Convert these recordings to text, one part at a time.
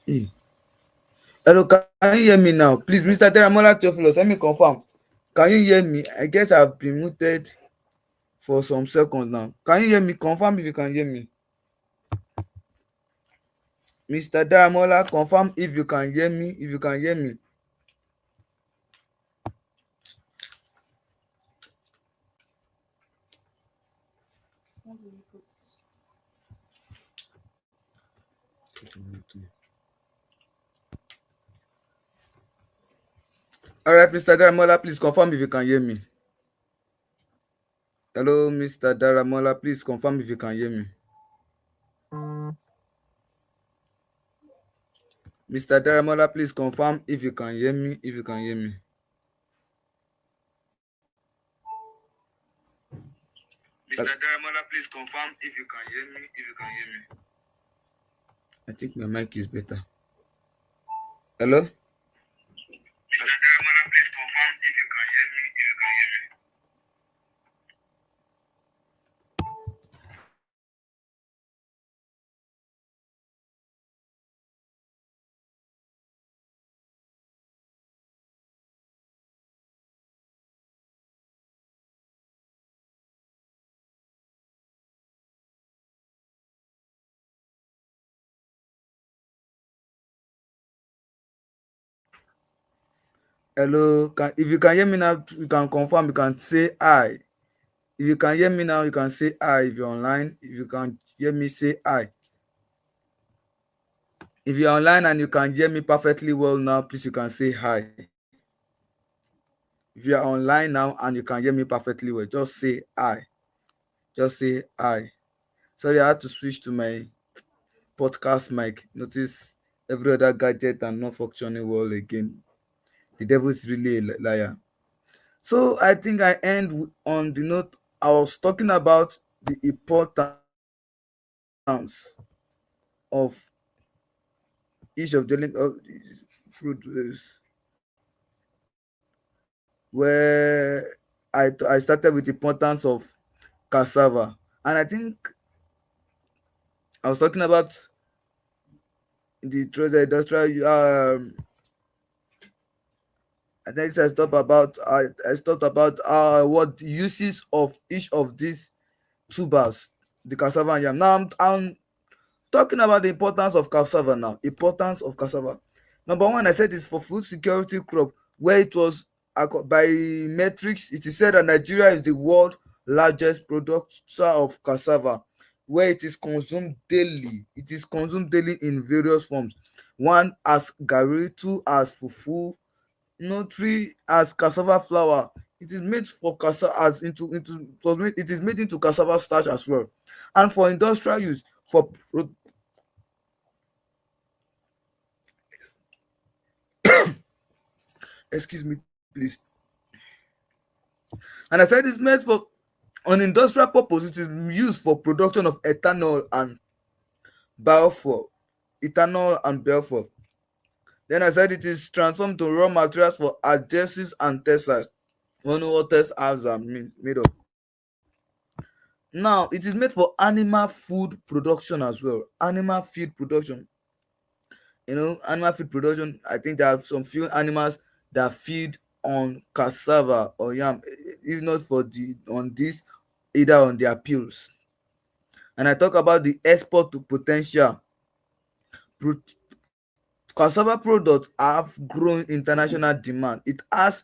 Hey. Hello, can you hear me now? Please, Mr. Deramola Theophilus, let me confirm. Can you hear me? I guess I've been muted for some seconds now. Can you hear me? Confirm if you can hear me. Mr. Deramola, confirm if you can hear me. If you can hear me. All right, Mr. Deramola, please confirm if you can hear me. Hello, Mr. Daramola, please confirm if you can hear me. Mr. Daramola, please confirm if you can hear me. If you can hear me. Mr. Daramola, please confirm if you can hear me. If you can hear me. I think my mic is better. Hello? Mr. Daramola, please confirm if you can hear me. If you can hear me. Hello, if you can hear me now, you can confirm. You can say hi. If you can hear me now, you can say hi. If you're online, if you can hear me, say hi. If you're online and you can hear me perfectly well now, please you can say hi. If you're online now and you can hear me perfectly well, just say hi. Just say hi. Sorry, I had to switch to my podcast mic. Notice every other gadget and not functioning well again. The devil is really a liar. So I think I end on the note I was talking about the importance of each of these fruits, where I started with the importance of cassava, and I think I was talking about the industrial and then I talked about what the uses of each of these tubers, the cassava and yam. Now I'm talking about the importance of cassava now. Importance of cassava. Number one, I said is for food security crop, where it was by metrics, it is said that Nigeria is the world largest producer of cassava, where it is consumed daily. It is consumed daily in various forms. One as garri, two as fufu, three as cassava flour. It is made for cassava as into it is made into cassava starch as well, and for industrial use for excuse me please. And I said it's made for on industrial purpose. It is used for production of biofuel ethanol and biofuel. Then I said it is transformed to raw materials for adhesives and textiles. We know what textiles are made of. Now it is made for animal food production as well. Animal feed production. Animal feed production. I think there are some few animals that feed on cassava or yam, if not for the on this, either on their pills. And I talk about the export to potential. Pro- Cassava products have growing international demand. It has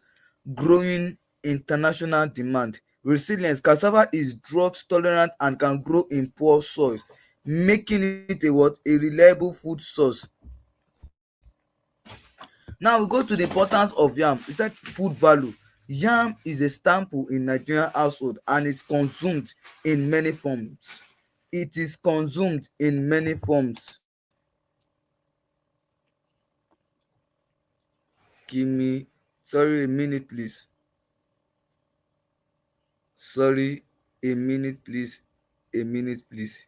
growing international demand. Resilience. Cassava is drought tolerant and can grow in poor soils, making it a reliable food source. Now we go to the importance of yam. It's like food value. Yam is a staple in Nigerian household and is consumed in many forms. It is consumed in many forms. Give me, sorry, a minute, please. Sorry, a minute, please. A minute, please.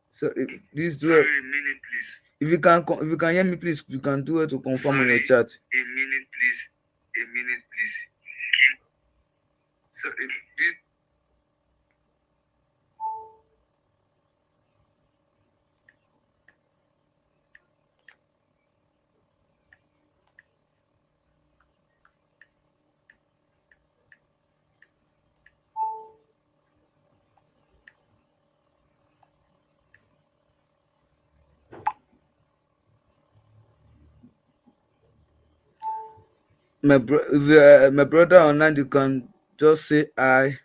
So, please do it. Sorry, a minute, please. If you can hear me, please, you can do it to confirm on your chat. A minute, please. A minute, please. So, please. my brother online, you can just say I.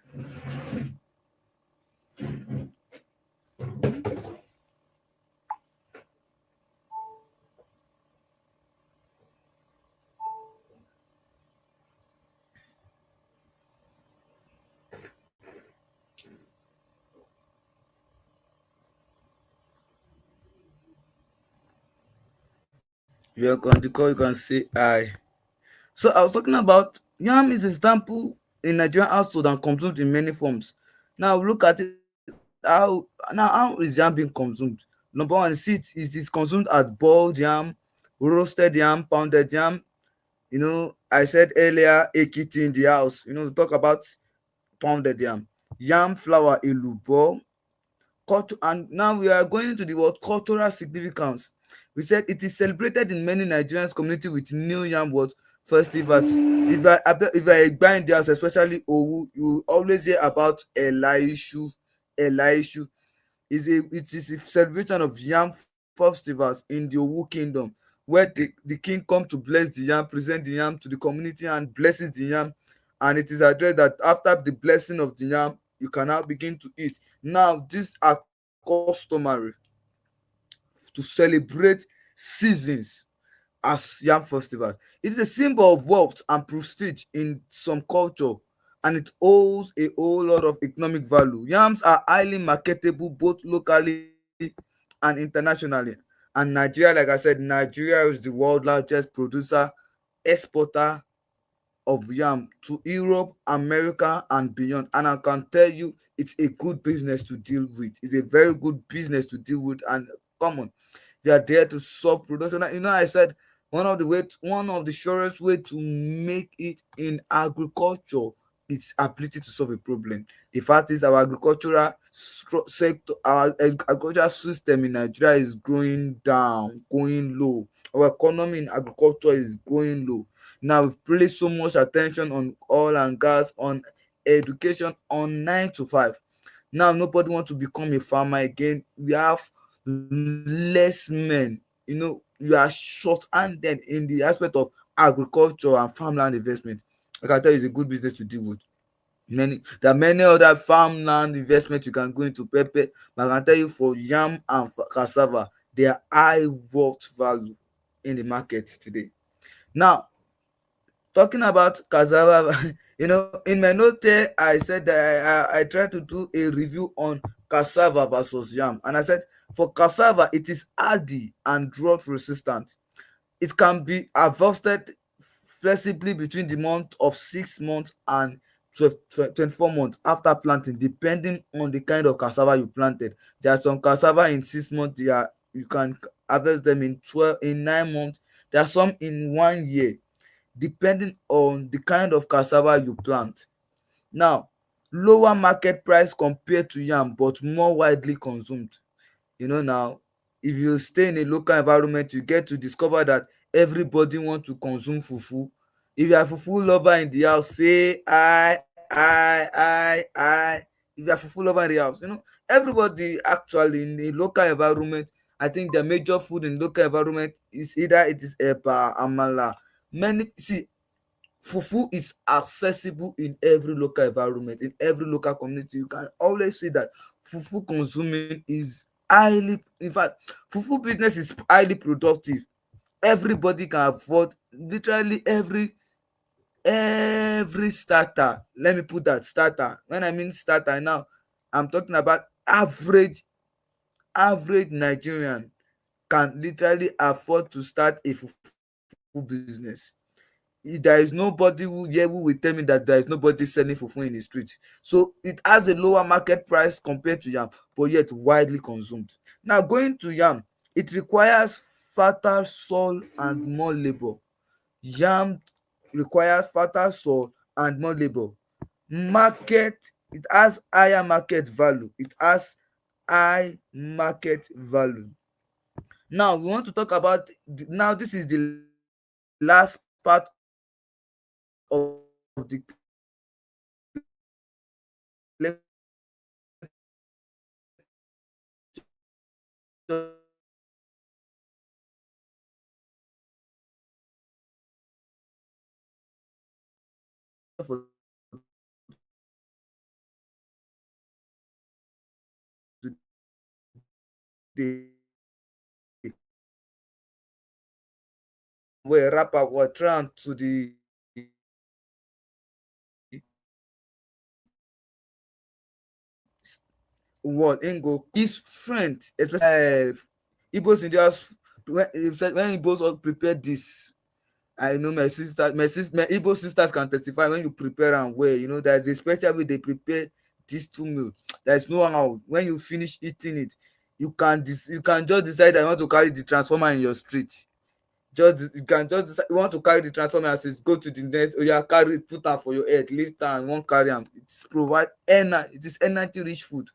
You are on the call, you can say I. So I was talking about yam is a staple in Nigerian household and consumed in many forms. Now look at it, how now how is yam being consumed? Number one, see it is consumed as boiled yam, roasted yam, pounded yam. I said earlier, ekiti in the house. We talk about pounded yam, yam flour, elubo, culture. And now we are going into the word cultural significance. We said it is celebrated in many Nigerian community with new yam what festivals. If I buy in the house, especially Owu, you always hear about Elaishu. Elaishu it is a celebration of yam festivals in the Owu kingdom, where the king come to bless the yam, present the yam to the community and blesses the yam. And it is addressed that after the blessing of the yam, you can now begin to eat. Now these are customary to celebrate seasons as yam festivals. It is a symbol of wealth and prestige in some culture, and it holds a whole lot of economic value. Yams are highly marketable both locally and internationally. And Nigeria, like I said, Nigeria is the world's largest producer, exporter of yam to Europe, America, and beyond. And I can tell you, it's a good business to deal with. It's a very good business to deal with. And come on, they are there to solve production. I said one of the surest way to make it in agriculture is ability to solve a problem. The fact is, our sector, our agricultural system in Nigeria is going down, going low. Our economy in agriculture is going low. Now we've placed so much attention on oil and gas, on education, on 9 to 5. Now nobody wants to become a farmer again. We have less men. We are short-handed in the aspect of agriculture and farmland investment. I can tell you it's a good business to deal with. There are many other farmland investment you can go into pepper, but I can tell you for yam and for cassava, they are high worth value in the market today. Now, talking about cassava, in my note there, I said that I tried to do a review on cassava versus yam, and I said for cassava it is hardy and drought resistant. It can be harvested flexibly between the month of 6 months and 24 months after planting, depending on the kind of cassava you planted. There are some cassava in 6 months, you can harvest them in 9 months. There are some in 1 year, depending on the kind of cassava you plant. Now, lower market price compared to yam but more widely consumed. Now, if you stay in a local environment, you get to discover that everybody want to consume fufu. If you are fufu lover in the house, say I. If you are fufu lover in the house, everybody actually in a local environment, I think the major food in local environment is either it is eba, amala. Many see, fufu is accessible in every local environment, in every local community. You can always see that fufu consuming is highly, in fact, fufu business is highly productive. Everybody can afford literally every starter. Let me put that starter. When I mean starter now, I'm talking about average Nigerian can literally afford to start a fufu business. There is nobody who will tell me that there is nobody selling fufu in the street. So it has a lower market price compared to yam, but yet widely consumed. Now, going to yam, it requires fertile soil and more labor. Yam requires fertile soil and more labor. Market, it has higher market value. It has high market value. Now we want to talk about now this is the last part of the lecture today. We want to talk about the we wrap up we try to the world im go his strength, especially Igbos Indians. When Igbos all prepare this, I know my Igbo sisters can testify. When you prepare am well, there's a special way they prepare these two meals. There's no how when you finish eating it, you can just decide that you want to carry the transformer in your street. You can just decide you want to carry the transformer as it go to the next. Oh yeah, carry it, put am for your head, lift am, and wan carry am. It is energy rich food.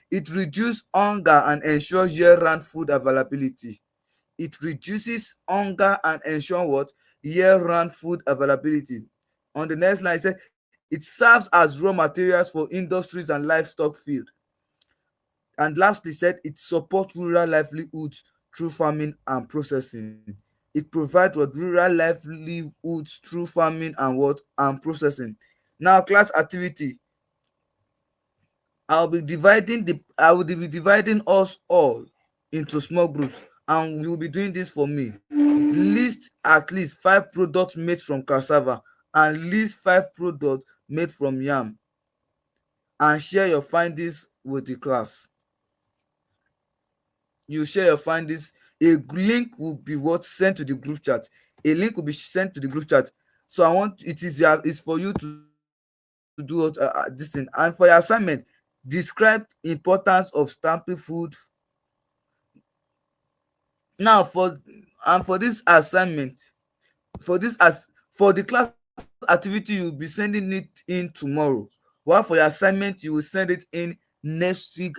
It reduce hunger and ensure year round food availability. It reduces hunger and ensure what? Year round food availability. On the next line, it said it serves as raw materials for industries and livestock field. And lastly, said it support rural livelihoods through farming and processing. It provide what? Rural livelihoods through farming and what? And processing. Now, class activity. I will be dividing us all into small groups, and you will be doing this for me. List at least 5 products made from cassava and list 5 products made from yam, and share your findings with the class. You share your findings. A link will be what? Sent to the group chat. A link will be sent to the group chat. So I want it is your is for you to do what, this thing. And for your assignment, describe importance of stamping food. Now for this assignment, for the class activity, you will be sending it in tomorrow, while for your assignment you will send it in next week.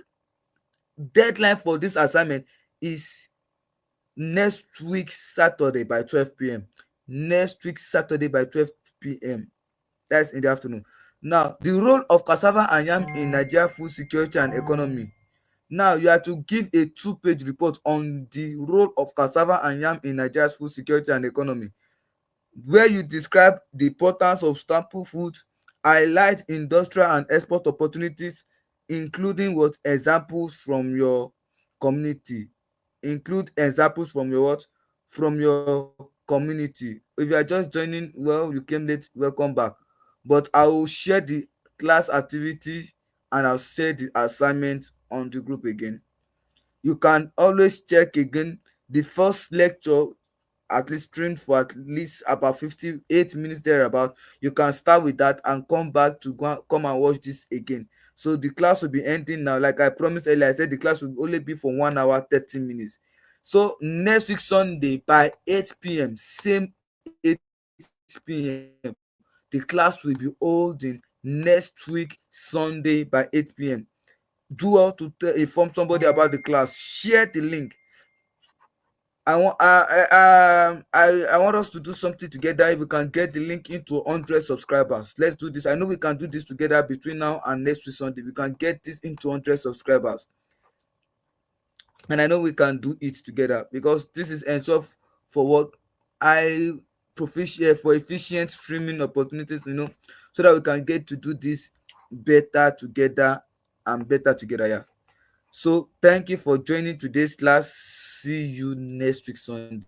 Deadline for this assignment is next week Saturday by 12 p.m. Next week Saturday by 12 p.m. That's in the afternoon. Now, the role of cassava and yam in Nigeria food security and economy. Now you are to give a 2-page report on the role of cassava and yam in Nigeria's food security and economy, where you describe the importance of staple food, highlight industrial and export opportunities, including what? Examples from your community. Include examples from your what? From your community. If you are just joining, well, you came late, welcome back. But I will share the class activity and I'll share the assignment on the group again. You can always check again the first lecture, at least streamed for at least about 58 minutes thereabout. You can start with that and come back to come and watch this again. So the class will be ending now. Like I promised earlier, I said the class will only be for 1 hour 30 minutes. So next week Sunday by 8 p.m, same 8 p.m, the class will be holding next week Sunday by 8 p.m. Do how to inform somebody about the class. Share the link. I want us to do something together. If we can get the link into 100 subscribers, let's do this. I know we can do this together between now and next week Sunday. We can get this into 100 subscribers, and I know we can do it together because this is ensure for what I proficient for efficient streaming opportunities. So that we can get to do this better together and better together. Yeah. So thank you for joining today's class. See you next week Sunday.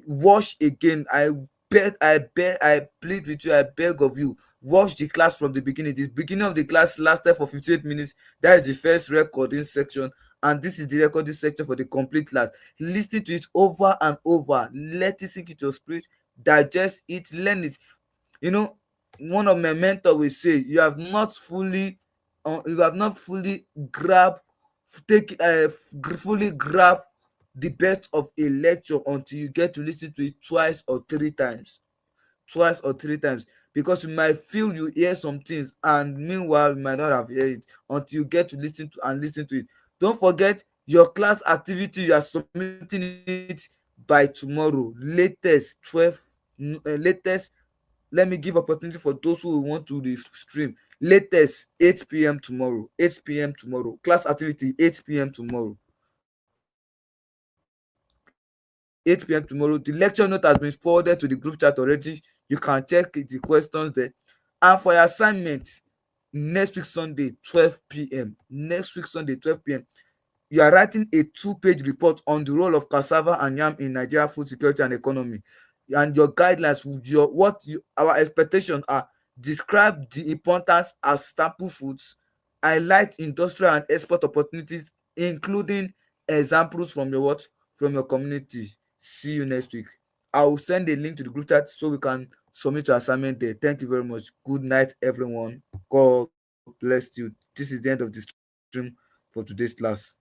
Watch again. I plead with you. I beg of you. Watch the class from the beginning. The beginning of the class lasted for 58 minutes. That is the first recording section, and this is the recording section for the complete class. Listen to it over and over. Let it sink into your spirit. Digest it. Learn it. you know One of my mentor will say you have not fully grab take fully grab the best of a lecture until you get to listen to it twice or three times, because you might feel you hear some things and meanwhile you might not have heard it until you get to listen to it. Don't forget your class activity. You are submitting it by tomorrow latest 12 latest. Let me give opportunity for those who want to stream. Latest 8 p.m tomorrow. 8 p.m tomorrow. Class activity 8 p.m tomorrow. 8 p.m tomorrow. The lecture note has been forwarded to the group chat already. You can check the questions there. And for your assignment, next week Sunday 12 p.m., next week Sunday 12 p.m., you are writing a two-page report on the role of cassava and yam in Nigeria food security and economy, and your guidelines with your what you, our expectations are. Describe the importance as staple foods, highlight industrial and export opportunities, including examples from your what, from your community. See you next week. I will send a link to the group chat so we can submit your assignment there. Thank you very much. Good night, everyone. God bless you. This is the end of the stream for today's class.